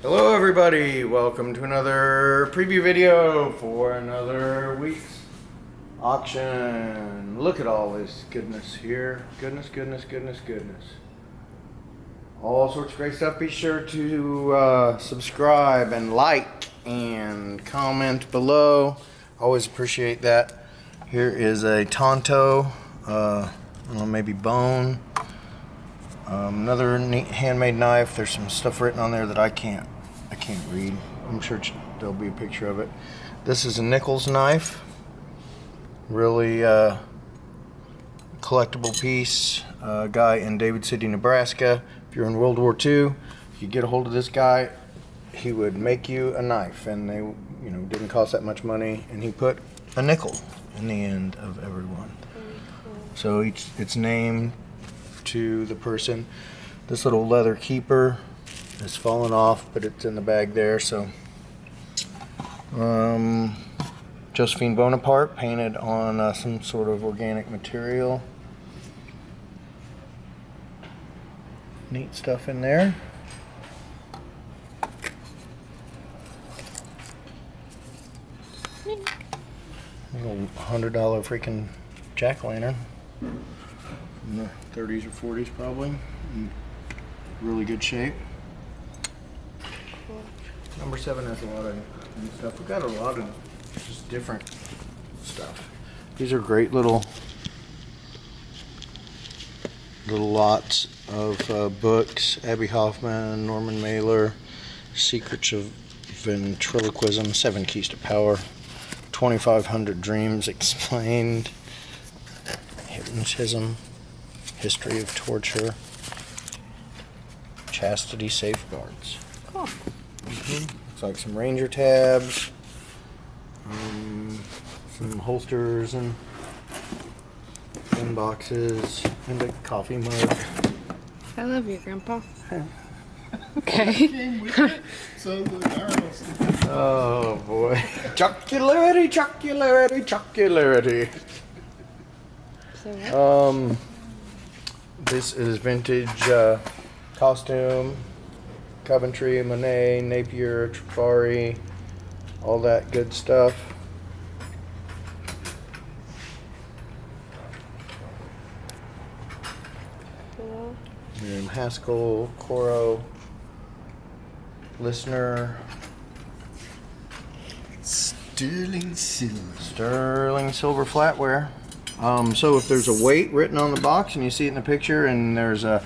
Hello everybody, welcome to another preview video for another week's auction. Look at all this goodness here. Goodness. All sorts of great stuff. Be sure to subscribe and like and comment below. Always appreciate that. Here is a Tonto, I don't know, maybe bone. Another neat handmade knife. There's some stuff written on there that I can't read. I'm sure there'll be a picture of it. This is a Nichols knife. Really collectible piece. Guy in David City, Nebraska. If you're in World War II, if you get a hold of this guy, he would make you a knife, and they, didn't cost that much money. And he put a nickel in the end of every one. So it's named to the person. This little leather keeper has fallen off, but it's in the bag there. So Josephine Bonaparte, painted on some sort of organic material. Neat stuff in there. A little $100 freaking jack-o'-lantern. In the 30s or 40s probably. In really good shape. Number 7 has a lot of new stuff. We've got a lot of just different stuff. These are great little lots of books. Abby Hoffman, Norman Mailer, Secrets of Ventriloquism, 7 Keys to Power, 2,500 Dreams Explained, Hypnotism, History of Torture, Chastity Safeguards. Cool. Looks like some Ranger tabs, some holsters and boxes, and a coffee mug. I love you, Grandpa. Okay. Oh boy. Chocularity. So what? This is vintage costume. Coventry, Monet, Napier, Trifari, all that good stuff. Cool. Miriam Haskell, Coro, Listener, Sterling silver. Sterling silver flatware. So if there's a weight written on the box and you see it in the picture and there's a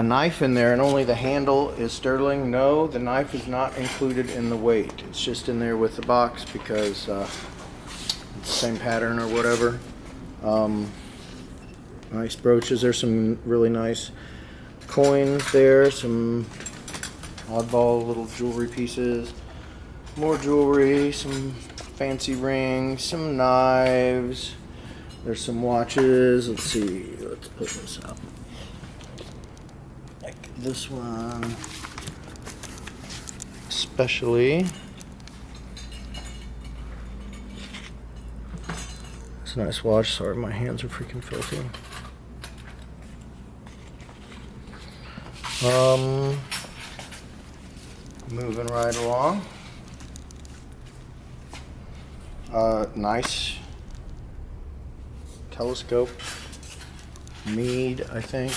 knife in there and only the handle is sterling, no, the knife is not included in the weight. It's just in there with the box because it's the same pattern or whatever. Nice brooches. There's some really nice coins there, some oddball little jewelry pieces, more jewelry, some fancy rings, some knives. There's some watches. Let's see, let's put this up. This one especially. It's a nice watch. Sorry, my hands are freaking filthy. Moving right along. Nice telescope. Mead, I think.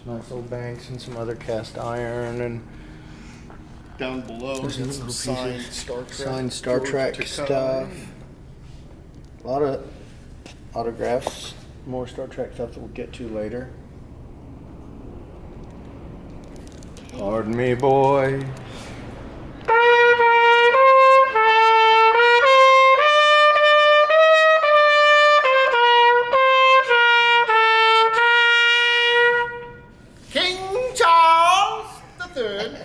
Nice old banks and some other cast iron, and Down below, there's got some some little signed pieces. Star Trek. Signed Star George Trek Takei. stuff. A lot of autographs, more Star Trek stuff that we'll get to later. Pardon me, boy. King Charles III.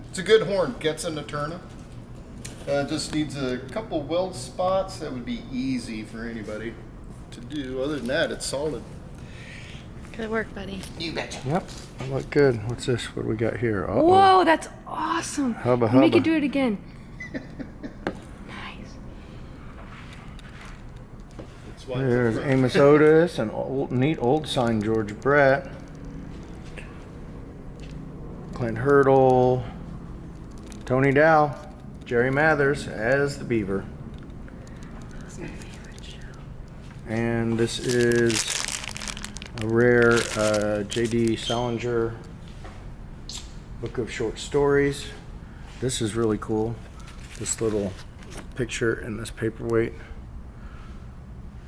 It's a good horn. Gets into turnip. Just needs a couple weld spots. That would be easy for anybody to do. Other than that, it's solid. Good work, buddy. You betcha. Yep. I look good. What's this? What do we got here? Uh-oh. Whoa, that's awesome. Hubba Make hubba. it do it again. Nice. That's why There's Amos Otis, an neat old sign, George Brett. Clint Hurdle. Tony Dow. Jerry Mathers as the Beaver. That's my favorite show. And this is a rare J.D. Salinger book of short stories. This is really cool. This little picture in this paperweight.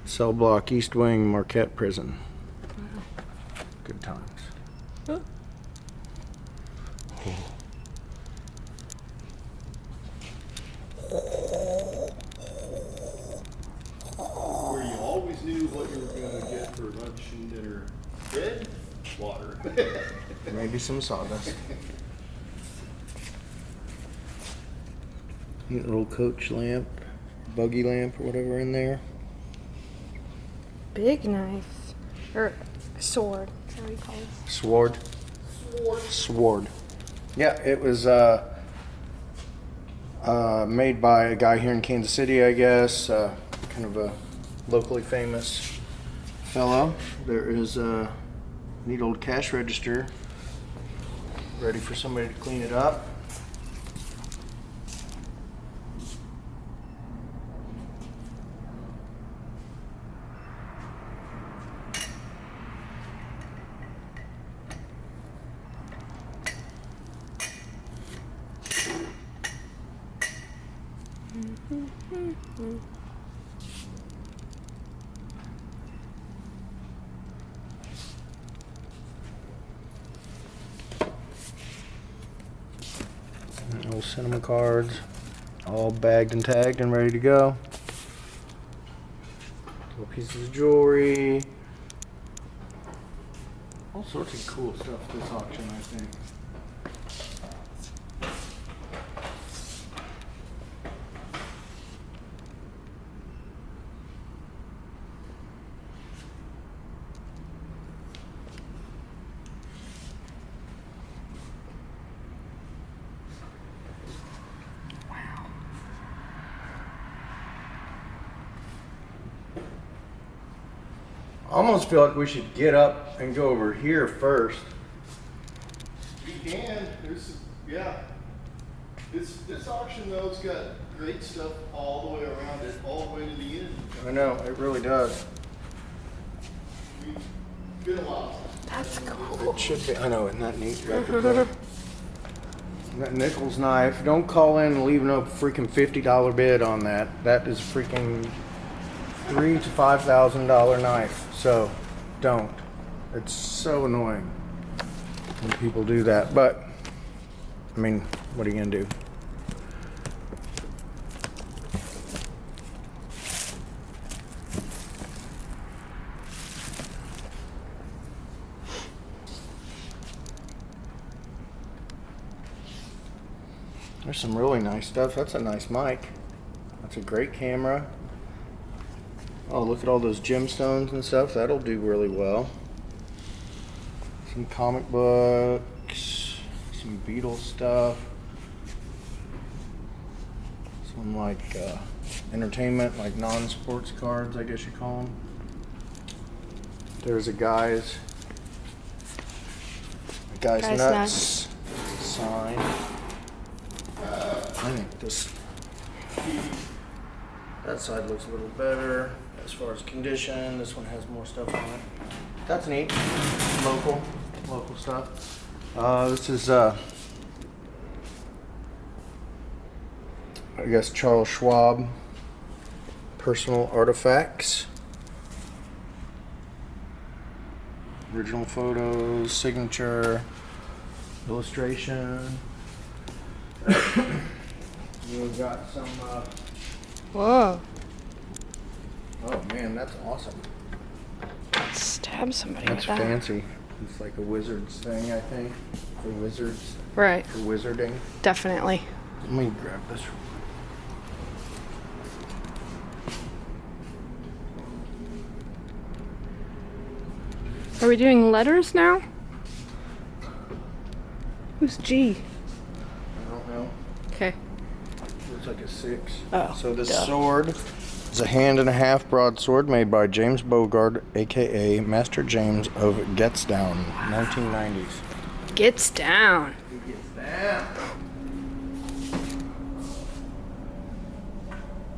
Cell block, East Wing, Marquette Prison. Good times. Huh? where you always knew what you were going to get for lunch and dinner. Bread, water. Maybe some sawdust. Neat little coach lamp, buggy lamp, or whatever in there. Big knife. Or sword. Is that what you call it? Sword. Sword. Yeah, it was made by a guy here in Kansas City, I guess. Kind of a locally famous fellow. There is a neat old cash register ready for somebody to clean it up. Little cinema cards, all bagged and tagged and ready to go. Little pieces of jewelry. All sorts of cool stuff this auction, I think. I almost feel like we should get up and go over here first. You can. There's, yeah. This auction, though, it's got great stuff all the way around it, all the way to the end. I know, it really does. We've been a while. That's cool. It should be. I know, isn't that neat? Replica. That Nichols knife. Don't call in and leave no freaking $50 bid on that. That is freaking $3,000 to $5,000 knife. So don't. It's so annoying when people do that. But I mean, what are you gonna do? There's some really nice stuff. That's a nice mic. That's a great camera. Oh, look at all those gemstones and stuff. That'll do really well. Some comic books, some Beatles stuff. Some like entertainment, like non-sports cards, I guess you call them. There's a guy's nuts sign. I think that side looks a little better as far as condition. This one has more stuff on it. That's neat. Local stuff. This is I guess Charles Schwab personal artifacts. Original photos, signature, illustration. We've got some Whoa. oh man, that's awesome. Stab somebody That's with that. fancy. It's like a wizard's thing, I think. For wizards. Right. For wizarding. Definitely. Let me grab this. Are we doing letters now? Who's G? I don't know. Okay. Looks like a 6. Oh, So this duh. sword is a hand and a half broadsword made by James Bogard, aka Master James of Getsdown, 1990s. Gets down. He gets down.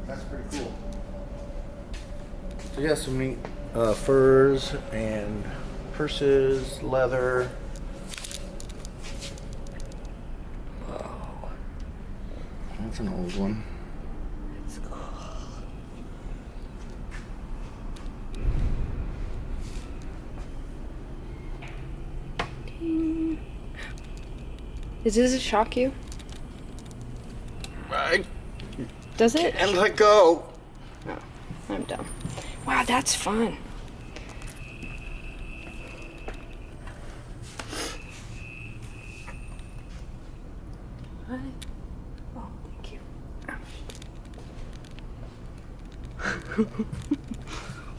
That's pretty cool. So yeah, some neat furs and purses, leather. Whoa. That's an old one. That's cool. Ding. Does this shock you? Right. Does it? And let go. No, I'm done. Wow, that's fun. What? Oh, thank you.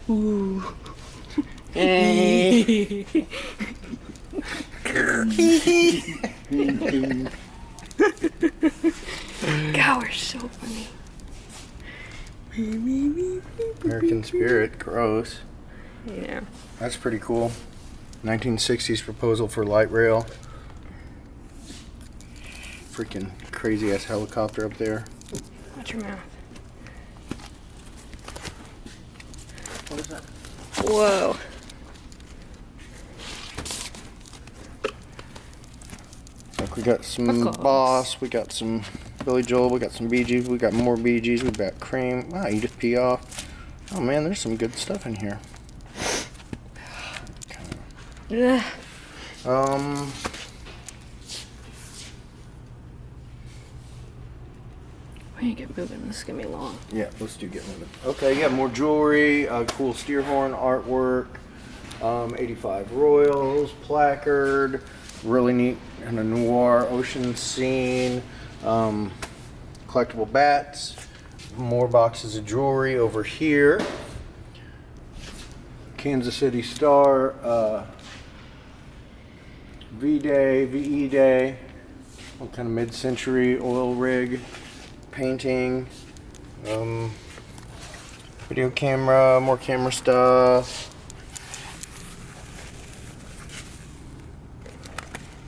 Ooh. Hey. God, we're so funny. American Spirit, gross. Yeah. That's pretty cool. 1960s proposal for light rail. Freaking crazy ass helicopter up there. Watch your mouth. What is that? Whoa. Look, we got some Buckles. Boss, we got some Billy Joel, we got some Bee Gees, we got more Bee Gees, we got Cream. Wow, Edith Piaf. Oh man, there's some good stuff in here. Ugh. When you get moving, this is gonna be long. Yeah, let's do get moving. Okay, yeah, more jewelry, cool steer horn artwork, 85 Royals, placard, really neat kind of noir ocean scene, collectible bats, more boxes of jewelry over here. Kansas City Star, V-Day, VE Day, what kind of mid-century oil rig, painting, video camera, more camera stuff.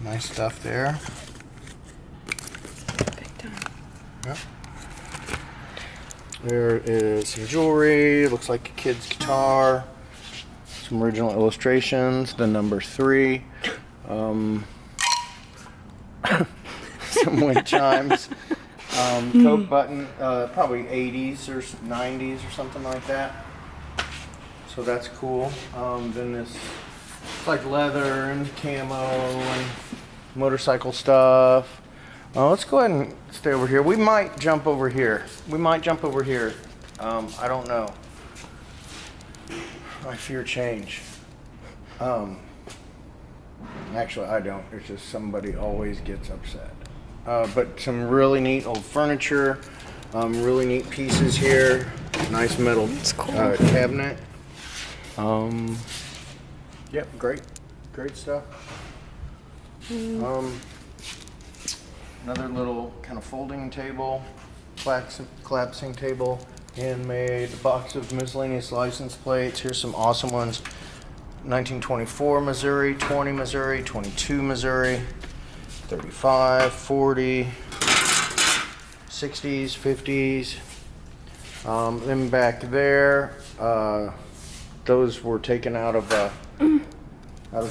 Nice stuff there. Big time. Yep. There is some jewelry, looks like a kid's guitar, some original illustrations, the number 3, some wind chimes, coat button, probably 80s or 90s or something like that. So that's cool. Then this, it's like leather and camo and motorcycle stuff. Let's go ahead and stay over here. We might jump over here. I don't know. I fear change. Actually, I don't. It's just somebody always gets upset. But some really neat old furniture. Really neat pieces here. Nice metal cool. cabinet. Yep, great stuff. Another little kind of folding table, collapsing table, handmade box of miscellaneous license plates. Here's some awesome ones. 1924 Missouri, 20 Missouri, 22 Missouri, 35, 40, 60s, 50s. Then back there, those were taken out of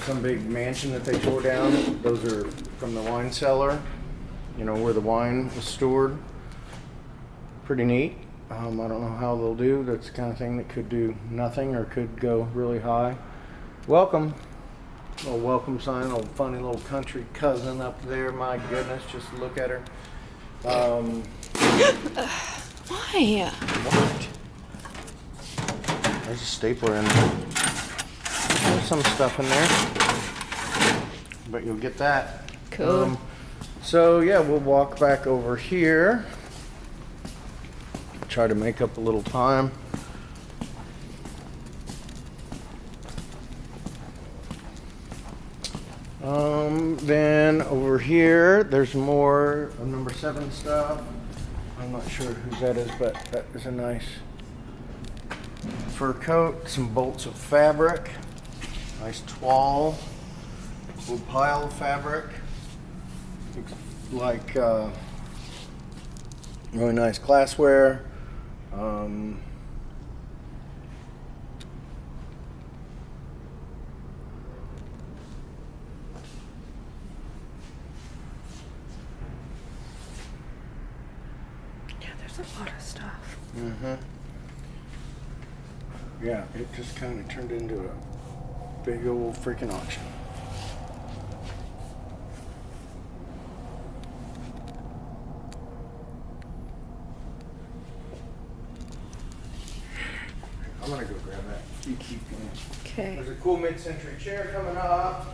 some big mansion that they tore down. Those are from the wine cellar, you know, where the wine was stored. Pretty neat. I don't know how they'll do. That's the kind of thing that could do nothing or could go really high. Welcome. Little welcome sign, little funny little country cousin up there. My goodness, just look at her. Why? What? There's a stapler in there. There's some stuff in there, but you'll get that. Cool. So yeah, we'll walk back over here. Try to make up a little time. Then over here, there's more of number 7 stuff. I'm not sure whose that is, but that is a nice fur coat. Some bolts of fabric. Nice toile. Little pile of fabric. Looks like really nice glassware. Yeah, there's a lot of stuff. Yeah, it just kind of turned into a big old freaking auction. I'm gonna go grab that. You keep going. Okay. There's a cool mid-century chair coming up.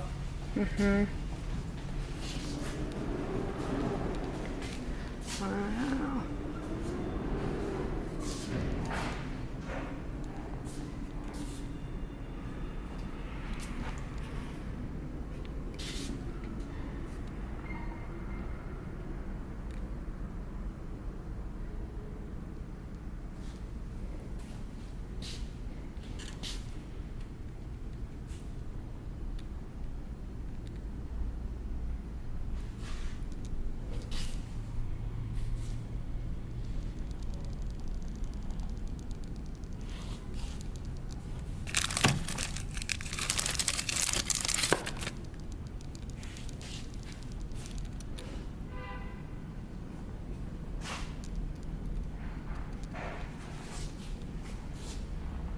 Wow.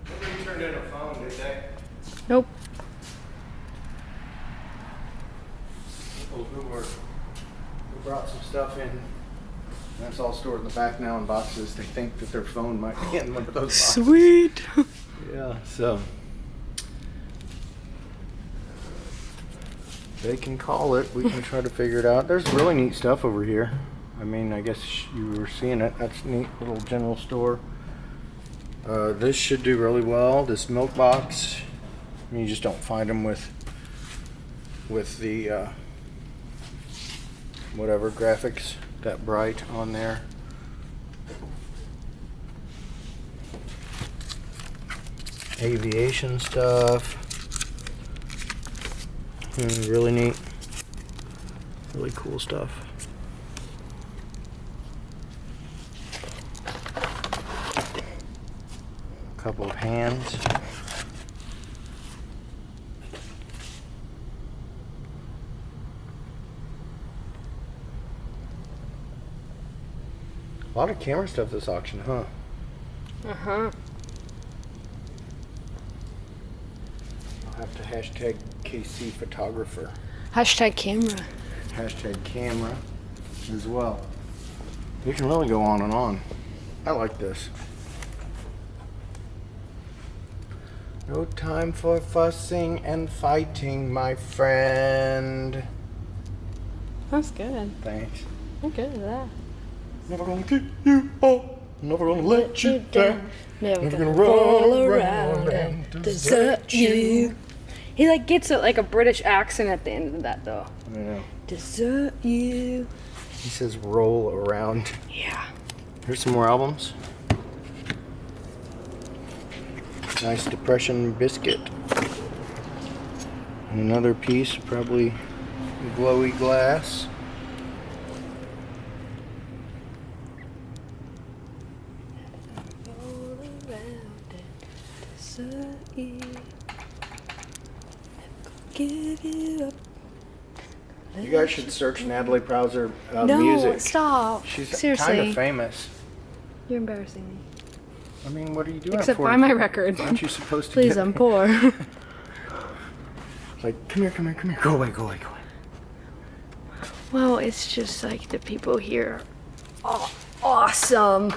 Nobody turned in a phone, did they? Nope. People who brought some stuff in. That's all stored in the back now in boxes. They think that their phone might be in one of those boxes. Sweet. Yeah, so they can call it. We can try to figure it out. There's really neat stuff over here. I mean, I guess you were seeing it. That's a neat little general store. This should do really well. This milk box. I mean, you just don't find them with the whatever graphics that bright on there. Aviation stuff. Really neat. Really cool stuff. Couple of hands. A lot of camera stuff this auction, huh? Uh-huh. I'll have to hashtag KC photographer. Hashtag camera. Hashtag camera as well. We can really go on and on. I like this. No time for fussing and fighting, my friend. That's good. Thanks. I'm good at that. Never gonna keep you up. Never gonna let you down. Never gonna gonna roll roll around around and and desert desert you. He like gets it like a British accent at the end of that though. I know. Desert you. He says roll around. Yeah. Here's some more albums. Nice Depression biscuit. And another piece, probably glowy glass. Roll around and desert you. Never give you up. You guys should search Natalie Prowser No, music. stop. She's Seriously. kind of famous. You're embarrassing me. I mean, what are you doing Except for? buy my record. Aren't you supposed to Please, get... I'm poor. Like, come here, come here, come here. Go away, go away, go away. Well, it's just like the people here are awesome.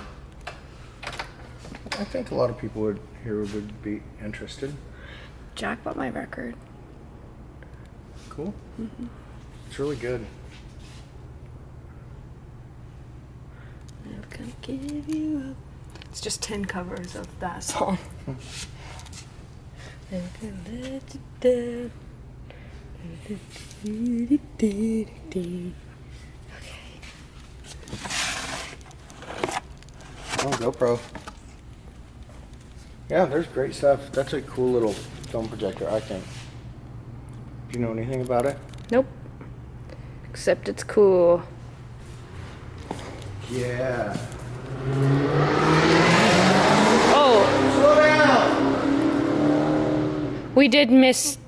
I think a lot of people here would be interested. Jack bought my record. Cool. It's really good. Never gonna give you up. It's just 10 covers of that song. Never gonna let you down. Oh, GoPro. Yeah, there's great stuff. That's a cool little film projector, I think. Do you know anything about it? Nope. Except it's cool. Yeah. Oh, Slow down! we did miss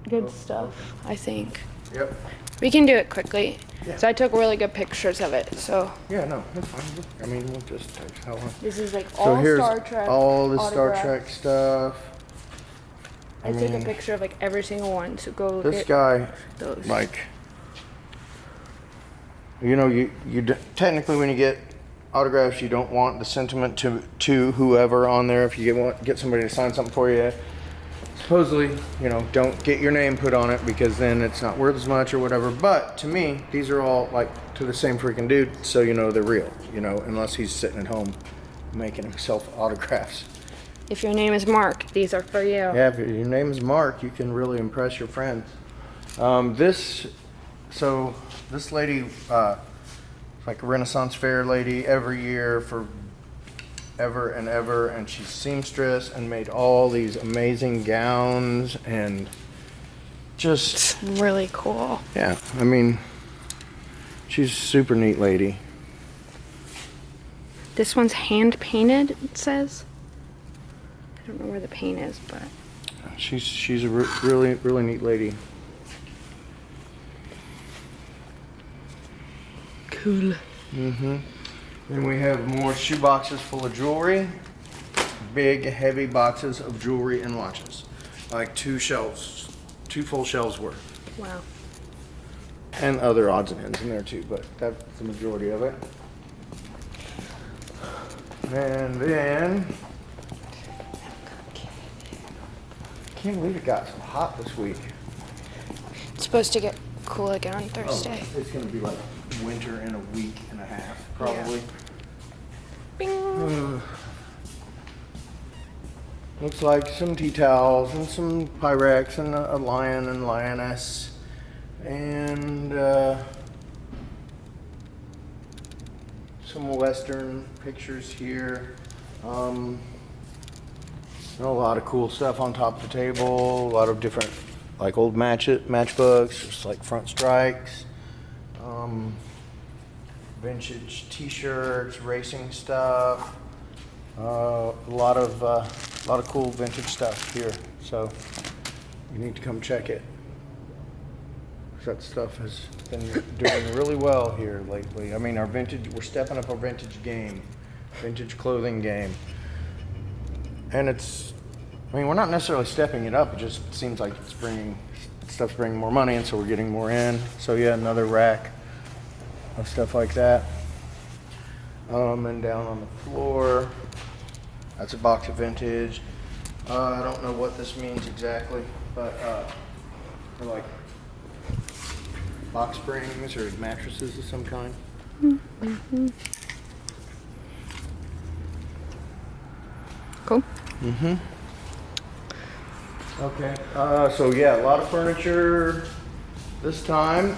good stuff, I think. Yep. We can do it quickly. Yeah. So I took really good pictures of it. So Yeah, no, that's fine. I mean, we'll just take how long. this is like So all here's Star Trek. all the Star autographs. Trek stuff. I take a mean, picture of like every single one. So go This get guy, those. like, you know, technically when you get autographs, you don't want the sentiment to whoever on there. If you get somebody to sign something for you, supposedly, you know, don't get your name put on it because then it's not worth as much or whatever. But to me, these are all like to the same freaking dude, so you know they're real. You know, unless he's sitting at home making himself autographs. If your name is Mark, these are for you. Yeah, if your name is Mark, you can really impress your friends. This lady, like a Renaissance fair lady every year for ever and ever, and she's seamstress and made all these amazing gowns and just, It's really cool. yeah, I mean, she's a super neat lady. This one's hand painted, it says. I don't know where the paint is, but She's a really, really neat lady. cool. Mm-hmm. Then we have more shoe boxes full of jewelry. Big, heavy boxes of jewelry and watches. Like 2 full shelves worth. Wow. And other odds and ends in there too, but that's the majority of it. And then, can't believe it got so hot this week. It's supposed to get cool again on Thursday. Oh, it's gonna be like winter in a week and a half, probably. Bing. Looks like some tea towels and some Pyrex and a lion and lioness and some Western pictures here. A lot of cool stuff on top of the table. A lot of different, like old matchbooks, just like front strikes. Vintage T-shirts, racing stuff. A lot of cool vintage stuff here. So you need to come check it. That stuff has been doing really well here lately. I mean, we're stepping up our vintage game, vintage clothing game. And we're not necessarily stepping it up. It just seems like stuff's bringing more money, and so we're getting more in. So yeah, another rack of stuff like that. And down on the floor, that's a box of vintage. I don't know what this means exactly, but they're like box springs or mattresses of some kind. Mm-hmm. Cool. Mm-hmm. Okay. So yeah, a lot of furniture this time.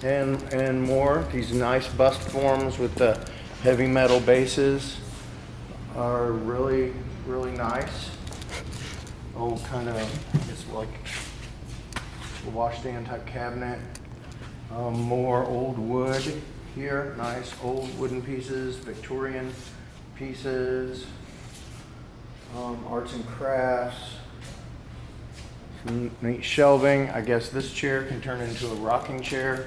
And more. These nice bust forms with the heavy metal bases are really, really nice. Old kind of, I guess like a washstand type cabinet. More old wood here. Nice old wooden pieces, Victorian pieces. Arts and crafts. Some neat shelving. I guess this chair can turn into a rocking chair.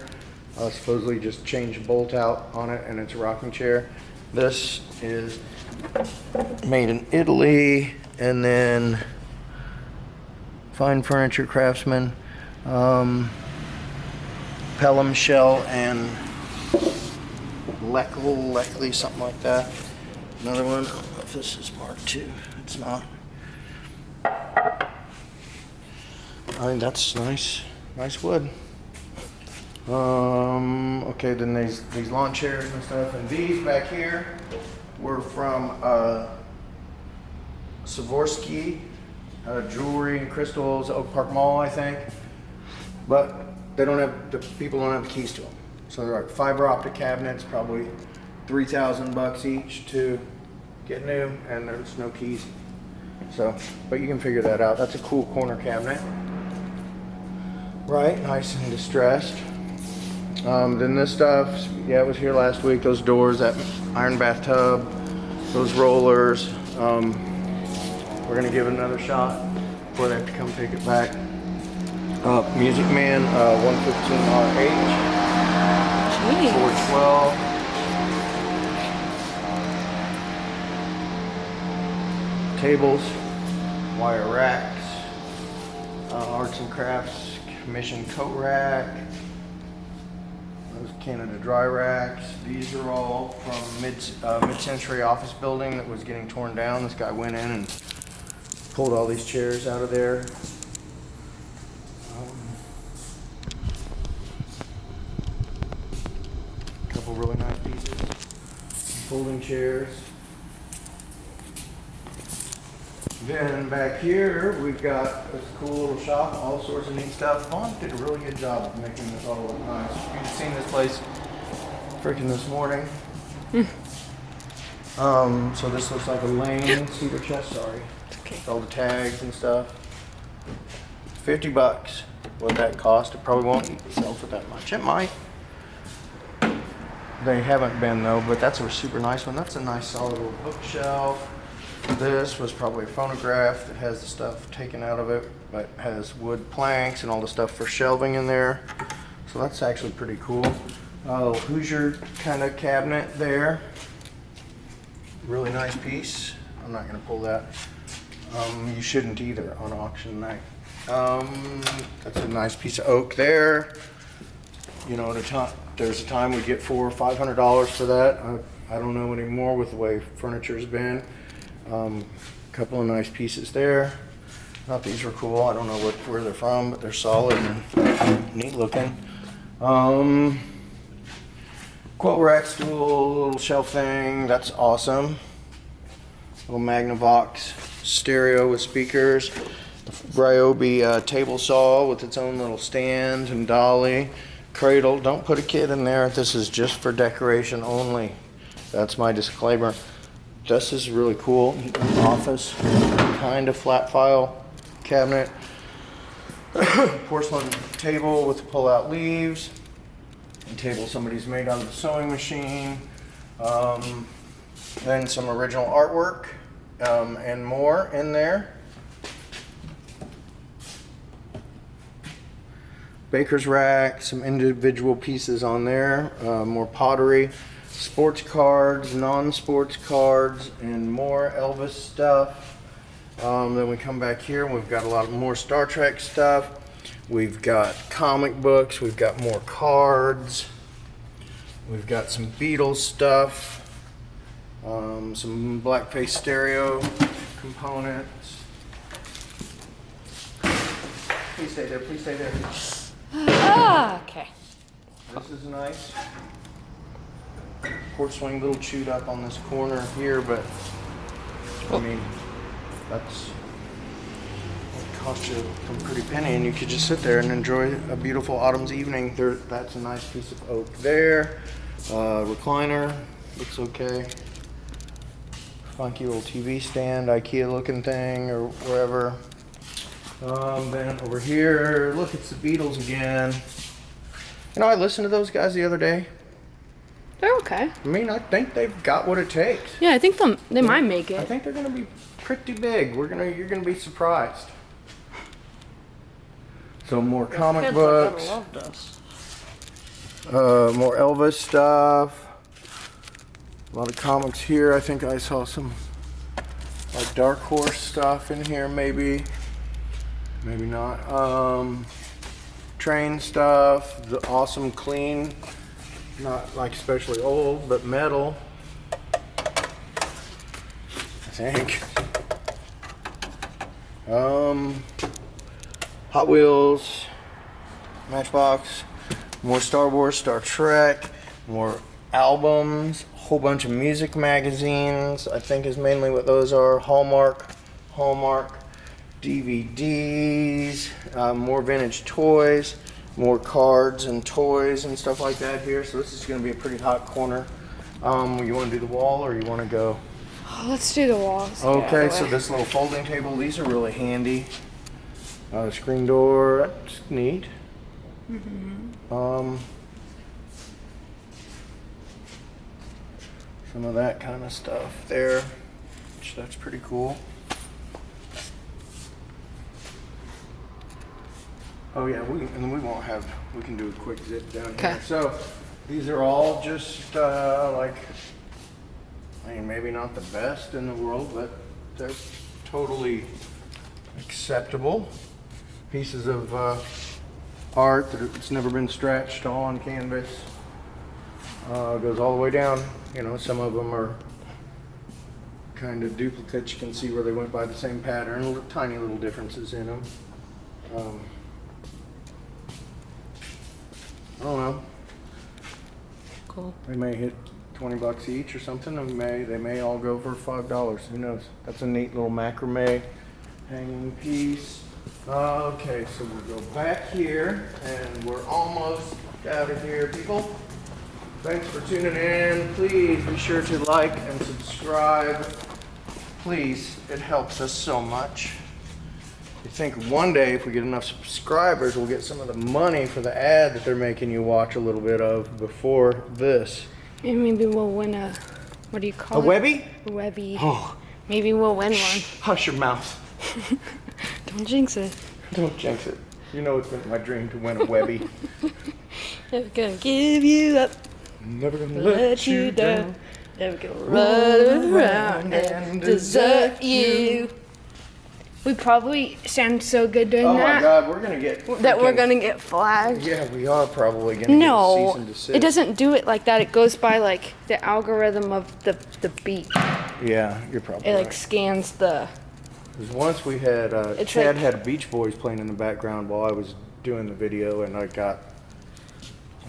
Supposedly just change a bolt out on it and it's a rocking chair. This is made in Italy, and then Fine Furniture Craftsman, Pelham Shell and Leckley, something like that. Another one, I don't know if this is marked II. It's not. I mean, that's nice wood. Okay, then these lawn chairs and stuff, and these back here were from Swarovski jewelry and crystals, Oak Park Mall, I think. But they don't have, the people don't have the keys to them. So they're like fiber optic cabinets, probably $3,000 each to get new, and there's no keys. So, but you can figure that out. That's a cool corner cabinet. Right, nice and distressed. Then this stuff, yeah, it was here last week. Those doors, that iron bathtub, those rollers. We're gonna give it another shot before they have to come pick it back. Music Man, 115 RH, 412. Tables, wire racks, arts and crafts, commission coat rack. Those Canada dry racks. These are all from mid-century office building that was getting torn down. This guy went in and pulled all these chairs out of there. A couple really nice pieces. Folding chairs. Then back here, we've got this cool little shop, all sorts of neat stuff. Vaughn did a really good job of making this all look nice. You've seen this place freaking this morning. So this looks like a Lane cedar chest, sorry. Okay. All the tags and stuff. $50. What that cost, it probably won't sell for that much. It might. They haven't been though, but that's a super nice one. That's a nice solid little bookshelf. This was probably a phonograph that has the stuff taken out of it, but has wood planks and all the stuff for shelving in there. So that's actually pretty cool. Hoosier kind of cabinet there. Really nice piece. I'm not going to pull that. You shouldn't either on auction night. That's a nice piece of oak there. You know, there's a time we get $400 or $500 for that. I don't know anymore with the way furniture's been. Couple of nice pieces there. Thought these were cool. I don't know where they're from, but they're solid and neat looking. Quilt rack stool, little shelf thing. That's awesome. Little Magnavox stereo with speakers. Ryobi table saw with its own little stand and dolly. Cradle. Don't put a kid in there. This is just for decoration only. That's my disclaimer. This is really cool. Office kind of flat file cabinet. Porcelain table with pull-out leaves. A table somebody's made out of the sewing machine. Then some original artwork and more in there. Baker's rack, some individual pieces on there. More pottery. Sports cards, non-sports cards, and more Elvis stuff. Then we come back here and we've got a lot more Star Trek stuff. We've got comic books, we've got more cards, we've got some Beatles stuff, some blackface stereo components. Please stay there, please stay there. Okay. This is nice. Porch swing, a little chewed up on this corner here, but I mean, that's it cost you a pretty penny, and you could just sit there and enjoy a beautiful autumn's evening. That's a nice piece of oak there. Recliner looks okay. Funky little TV stand, IKEA looking thing, or wherever. Then over here, look, it's the Beatles again. You know, I listened to those guys the other day. They're okay. I mean, I think they've got what it takes. Yeah, I think they might make I it. think they're gonna be pretty big. You're gonna be surprised. So more comic books, more Elvis stuff. A lot of comics here. I think I saw some like Dark Horse stuff in here, maybe not. Train stuff. The awesome clean. Not like especially old, but metal, I think. Hot Wheels, Matchbox, more Star Wars, Star Trek, more albums, a whole bunch of music magazines, I think is mainly what those are. Hallmark, DVDs, more vintage toys, more cards and toys and stuff like that here. So this is going to be a pretty hot corner. You want to do the wall or you want to go? Oh, let's do the walls. Okay, so this little folding table, these are really handy. Screen door, that's neat. Some of that kind of stuff there, which that's pretty cool. Oh yeah, we can do a quick zip down Okay. here. So these are all just like, I mean, maybe not the best in the world, but they're totally acceptable pieces of art that's never been stretched, all on canvas. Goes all the way down. You know, some of them are kind of duplicates. You can see where they went by the same pattern, tiny little differences in them. I don't know. Cool. They may hit $20 each or something. They may all go for $5. Who knows? That's a neat little macrame hanging piece. Okay, so we'll go back here, and we're almost out of here, people. Thanks for tuning in. Please be sure to like and subscribe. Please, it helps us so much. I think one day if we get enough subscribers, we'll get some of the money for the ad that they're making you watch a little bit of before this. And maybe we'll win a, what do you call A it? Webby? A Webby. Oh, Maybe we'll win one. hush your mouth. Don't jinx it. Don't jinx it. You know it's been my dream to win a Webby. Never gonna give you up. Never gonna Let you down. Never gonna run around and desert you. We probably sound so good doing Oh my that God, we're gonna get that we're freaking- gonna get flagged. Yeah, we are probably gonna get a cease No, and desist. it doesn't do it like that. It goes by like the algorithm of the beat. Yeah, you're probably It like right. scans the. Because once we had It's Chad like- had Beach Boys playing in the background while I was doing the video, and I got.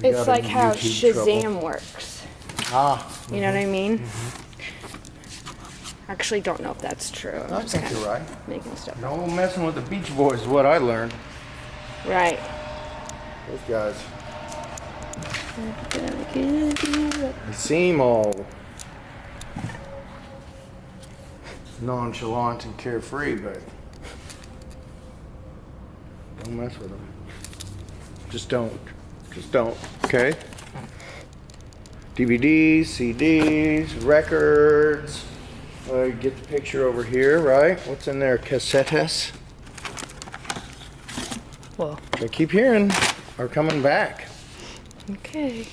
It's in like how YouTube Shazam trouble. works. Ah, You know what I mean? Actually, don't know if that's true. I'm I just think kinda you're right. making stuff up. No messing with the Beach Boys is what I learned. Right. Those guys. They seem all nonchalant and carefree, but don't mess with them. Just don't. Just don't. Okay? DVDs, CDs, records. Get the picture over here, right? What's in there? Cassettes. Well, Which I keep hearing are coming back. okay.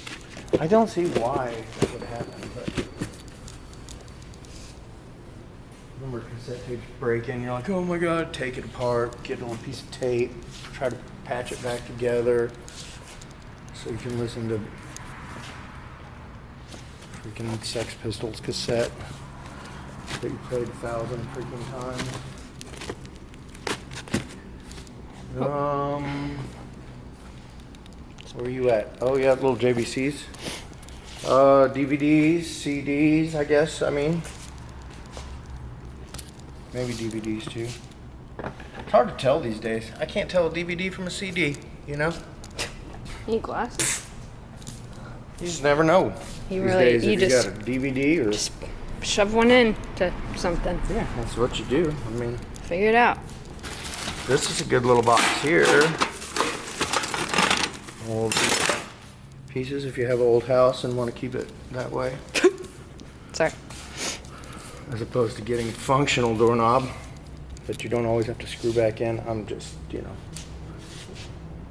I don't see why that would happen, but remember cassette tapes break in, you're like, oh my God, take it apart, get a little piece of tape, try to patch it back together so you can listen to freaking Sex Pistols cassette that you played 1,000 freaking times. Where are you at? Oh yeah, little JVCs. DVDs, CDs, I guess, I mean. Maybe DVDs too. It's hard to tell these days. I can't tell a DVD from a CD, you know? Need glasses? You just never know. You these really- days you if just- you got a DVD or... Just shove one in to something. Yeah, that's what you do. I mean, Figure it out. this is a good little box here. Old pieces if you have an old house and want to keep it that way. Sorry. As opposed to getting a functional doorknob that you don't always have to screw back in. I'm just, you know,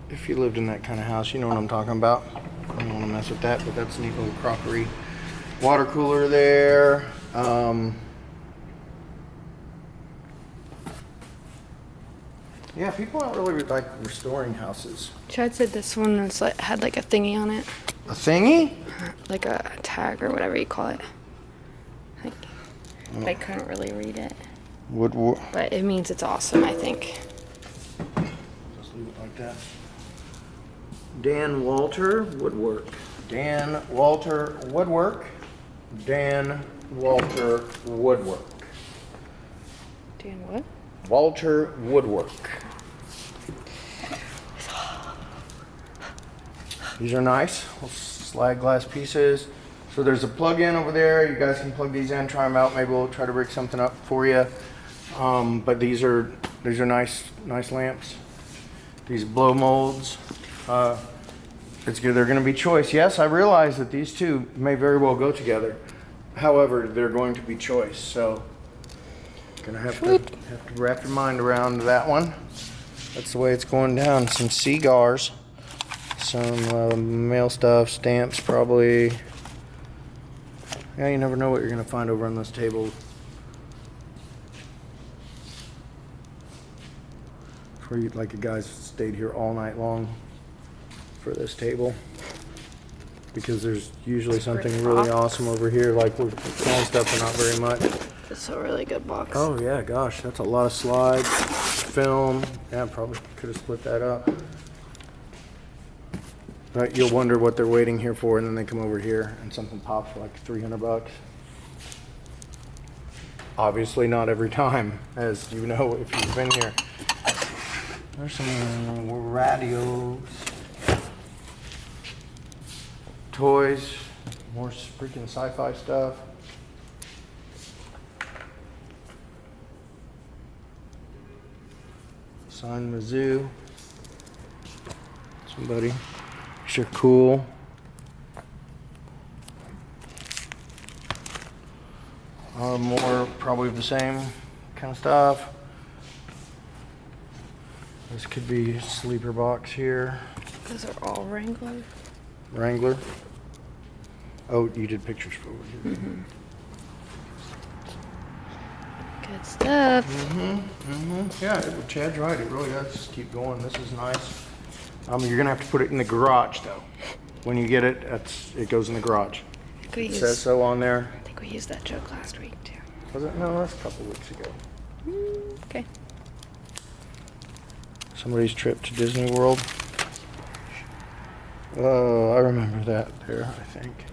if you lived in that kind of house, you know what I'm talking about. I don't want to mess with that, but that's a neat little crockery. Water cooler there. Yeah, people aren't really like restoring houses. Chad said this one was like, had like a thingy on it. A thingy? Like a tag or whatever you call it. Like, I couldn't really read it. But it means it's awesome, I think. Just leave it like that. Dan Walter Woodwork. Dan Walter Woodwork. Dan Walter Woodwork. Dan what? Walter Woodwork. These are nice, little slide glass pieces. So there's a plug-in over there. You guys can plug these in, try them out. Maybe we'll try to rig something up for you. But these are nice lamps. These blow molds. It's good. They're going to be choice. Yes, I realize that these two may very well go together. However, they're going to be choice. So, gonna have to wrap your mind around that one. That's the way it's going down. Some cigars, some mail stuff, stamps probably. Yeah, you never know what you're gonna find over on this table. For you, like, you guys stayed here all night long for this table, because there's usually something really awesome over here. Like, we're selling stuff for not very much. It's a really good box. Oh yeah, gosh, that's a lot of slides, film. Yeah, probably could have split that up. But you'll wonder what they're waiting here for, and then they come over here and something pops for like 300 bucks. Obviously not every time, as you know if you've been here. There's some radios, toys, more freaking sci-fi stuff. Sign Mizzou. Somebody. Sure, cool. More probably of the same kind of stuff. This could be a sleeper box here. Those are all Wrangler. Wrangler. Oh, you did pictures for it. Mm-hmm. Good stuff. Yeah, Chad's right. It really does just keep going. This is nice. You're gonna have to put it in the garage though. When you get it, it goes in the garage. It says so on there. I think we used that joke last week too. Was it? No, that's a couple weeks ago. Okay. Somebody's trip to Disney World. Oh, I remember that there, I think.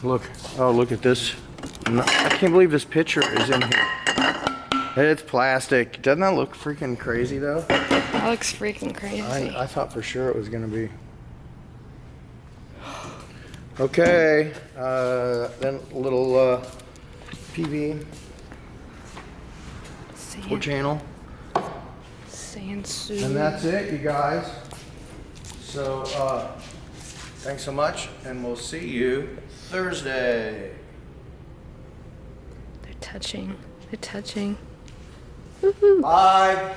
Look. Oh, look at this. I can't believe this picture is in here. It's plastic. Doesn't that look freaking crazy though? That looks freaking crazy. I thought for sure it was gonna be. Okay, then a little PV. 4-channel. Sansu. And that's it, you guys. So, thanks so much, and we'll see you Thursday. They're touching. They're touching. Bye.